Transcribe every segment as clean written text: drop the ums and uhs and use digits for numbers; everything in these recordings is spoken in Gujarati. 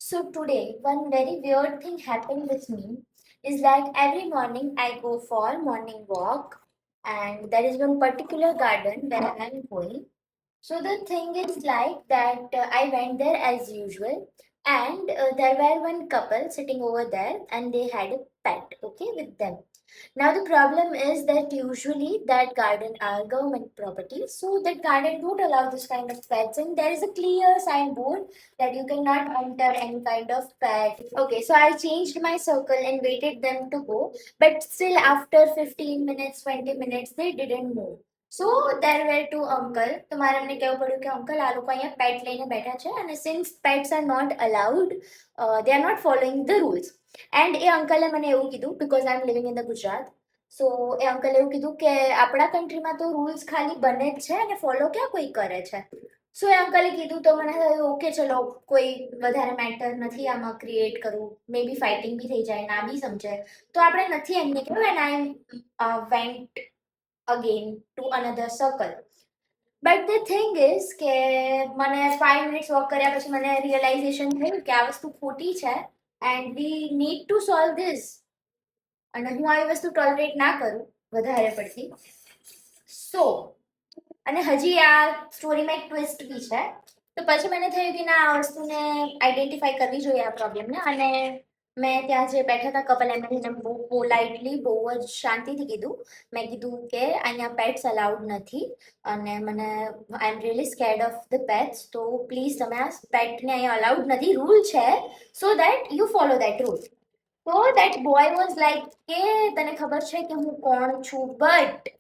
So today, one very weird thing happened with me is that every morning I go for morning walk, and there is one particular garden where I am going. So the thing is like that I went there as usual, and there were one couple sitting over there, and they had a pet, okay, with them. Now the problem is that usually that garden are government property, so that garden don't allow this kind of pets, and there is a clear signboard that you cannot enter any kind of pet. Okay, so I changed my circle and waited them to go, but still after 15 minutes, 20 minutes, they didn't move. So there were two uncle તો મારે એમને કહેવું પડ્યું કે અંકલ આ લોકો અહીંયા પેટ લઈને બેઠા છે અને since pets are not allowed they are not following the rules and એ અંકલે મને એવું કીધું because I am living in the Gujarat so એ અંકલે એવું કીધું કે આપણા કન્ટ્રીમાં તો રૂલ્સ ખાલી બને જ છે અને ફોલો ક્યાં કોઈ કરે છે સો એ અંકલે કીધું તો મને થયું ઓકે ચલો કોઈ વધારે મેટર નથી આમાં ક્રિએટ કરવું મે બી ફાઇટિંગ બી થઈ જાય ના બી સમજે તો આપણે નથી એમને કહ્યું and I went again to another circle. But the thing is કે મને 5 મિનિટ્સ વોક કર્યા પછી મને રિયલાઇઝેશન થયું કે આ વસ્તુ ખોટી છે and we need to solve this અને હું આવી વસ્તુ ટોલરેટ ના કરું વધારે પડતી સો અને હજી આ સ્ટોરીમાં એક ટ્વિસ્ટ બી છે તો પછી મને થયું કે ના આ વસ્તુને આઈડેન્ટિફાઈ કરવી જોઈએ આ પ્રોબ્લેમને અને મેં ત્યાં જે બેઠા હતા કપલ એમને એને બહુ પોલાઇટલી બહુ જ શાંતિથી કીધું મેં કીધું કે અહીંયા પેટ્સ અલાઉડ નથી અને મને I am really scared of the pets તો પ્લીઝ તમે આ પેટને અહીંયા અલાઉડ નથી રૂલ છે so that you follow that rule તો દેટ બોય વોઝ લાઈક કે તને ખબર છે કે હું કોણ છું બટ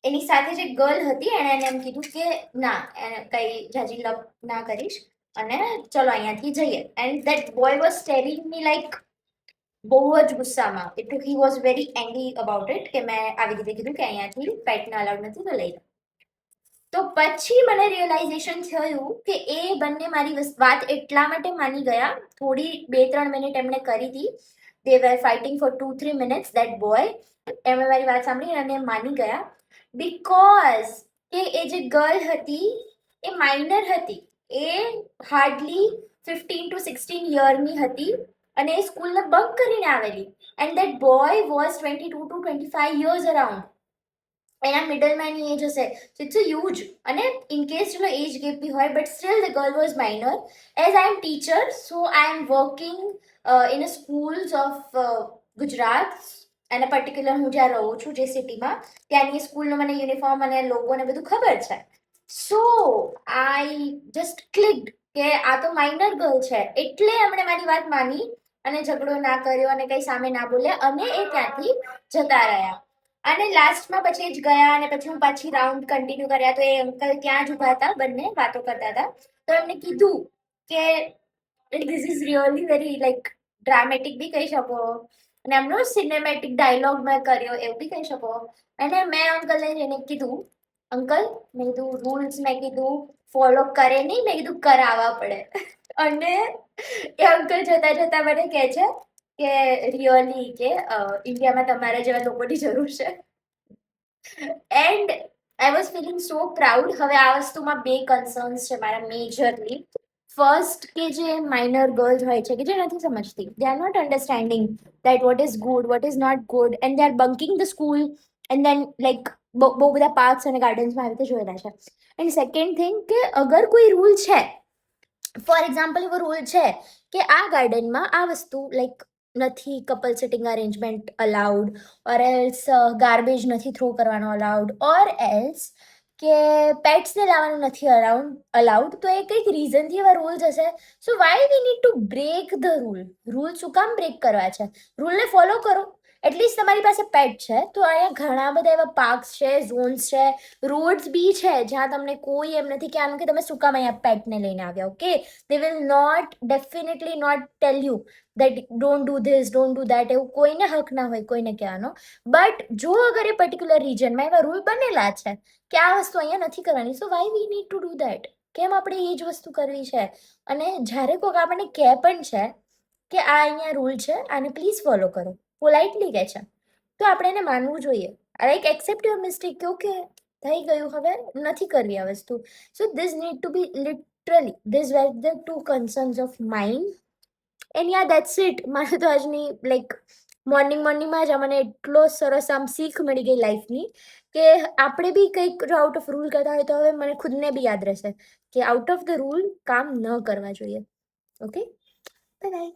એની સાથે જે ગર્લ હતી એણે એને એમ કીધું કે ના એને કઈ જાજી લપ ના કરીશ અને ચલો અહીંયાથી જઈએ and that boy was telling me like બહુ જ ગુસ્સામાં એટલે he was very angry about it કે મેં આવી રીતે કીધું કે અહીંયાથી પેટને અલાઉડ નથી તો લઈ લો તો પછી મને રિયલાઇઝેશન થયું કે એ બંને મારી વાત એટલા માટે માની ગયા થોડી 2-3 મિનિટ એમણે કરી હતી they were fighting for 2-3 minutes that boy એમણે મારી વાત સાંભળી અને માની ગયા બીકોઝ કે એ જે ગર્લ હતી એ માઇનર હતી એ હાર્ડલી 15 to 16 યરની હતી અને એ સ્કૂલને બંક કરીને આવેલી and that boy was 22 to 25 years around એના મિડલમાં એની એજ હશે સો ઇટ્સ અ હ્યુજ અને ઇન કેસ ચલો એજ ગેપ બી હોય but still the girl was minor as I am teacher so I am working in a schools of Gujarat અને પર્ટિક્યુલર હું જ્યાં રહું છું જે સિટીમાં ત્યાંની સ્કૂલનો મને યુનિફોર્મ અને લોગો ને બધું ખબર છે સો આઈ જસ્ટ ક્લિક્ડ કે આ તો માઇનર ગર્લ છે એટલે એમણે મારી વાત માની અને ઝઘડો ના કર્યો અને કઈ સામે ના બોલ્યા અને એ ત્યાંથી જતા રહ્યા અને લાસ્ટમાં પછી જ ગયા અને પછી હું પાછી રાઉન્ડ કન્ટિન્યુ કર્યા તો એ અંકલ ત્યાં જ ઉભા હતા બંને વાતો કરતા હતા તો એમને કીધું કે this is really very like dramatic બી કહી શકો અને એમનો સિનેમેટિક ડાયલોગ મેં કર્યો એવું બી કહી શકો અને મેં અંકલને જઈને કીધું અંકલ મેં કીધું રૂલ્સ મેં કીધું ફોલો કરે નહીં મેં કીધું કરાવવા પડે અને એ અંકલ જતા જતા મને કહે છે કે રિયલી કે ઇન્ડિયામાં તમારા જેવા લોકોની જરૂર છે and I was feeling so proud હવે આ વસ્તુમાં બે કન્સર્ન્સ છે મારા મેજરલી ફર્સ્ટ કે જે માઇનર ગર્લ્સ હોય છે કે જે નથી સમજતી they are not understanding that what is good what is not good and they are bunking the school and then like બહુ બધા પાર્ક્સ અને ગાર્ડન્સમાં આવી રીતે જોયેલા છે એન્ડ સેકન્ડ થિંગ કે અગર કોઈ રૂલ છે ફોર એક્ઝામ્પલ એવો રૂલ છે કે આ ગાર્ડનમાં આ વસ્તુ લાઈક નથી couple sitting arrangement allowed or else garbage નથી થ્રો કરવાનો અલાઉડ ઓર એલ્સ કે પેટ્સને લાવવાનું નથી અલાઉડ તો એ કંઈક રીઝનથી એવા રૂલ્સ હશે so why we need to break the rule શું કામ બ્રેક કરવા છે રૂલને ફોલો કરો એટલીસ્ટ તમારી પાસે પેટ છે તો અહીંયા ઘણા બધા એવા પાર્ક્સ છે ઝોન્સ છે રોડ્સ બી છે જ્યાં તમને કોઈ એમ નથી કહેવાનું કે તમે શું કામ અહીંયા પેટને લઈને આવ્યા okay they will not definitely not tell you that don't do this don't do that એવું કોઈને હક ના હોય કોઈને કહેવાનો બટ જો અગર એ પર્ટિક્યુલર રિજનમાં એવા રૂલ બનેલા છે કે આ વસ્તુ અહીંયા નથી કરવાની so why we need to do that કેમ આપણે એ જ વસ્તુ કરવી છે અને જ્યારે કોઈક આપણને કહે પણ છે કે આ અહીંયા રૂલ છે આને પ્લીઝ ફોલો કરો પોલાઇટલી કહે છે તો આપણે એને માનવું જોઈએ લાઈક એક્સેપ્ટ યોર મિસ્ટેક કે ઓકે થઈ ગયું હવે નથી કરવી આ વસ્તુ so this need to be literally this where the to concerns of mind and yeah that's it. મારે તો આજની લાઈક મોર્નિંગમાં જ મને એટલો સરસ આમ શીખ મળી ગઈ લાઈફની કે આપણે બી કંઈક આઉટ ઓફ રૂલ કરતા હોય તો હવે મને ખુદને બી યાદ રહેશે કે આઉટ ઓફ ધ રૂલ કામ ન કરવા જોઈએ. Okay, bye bye.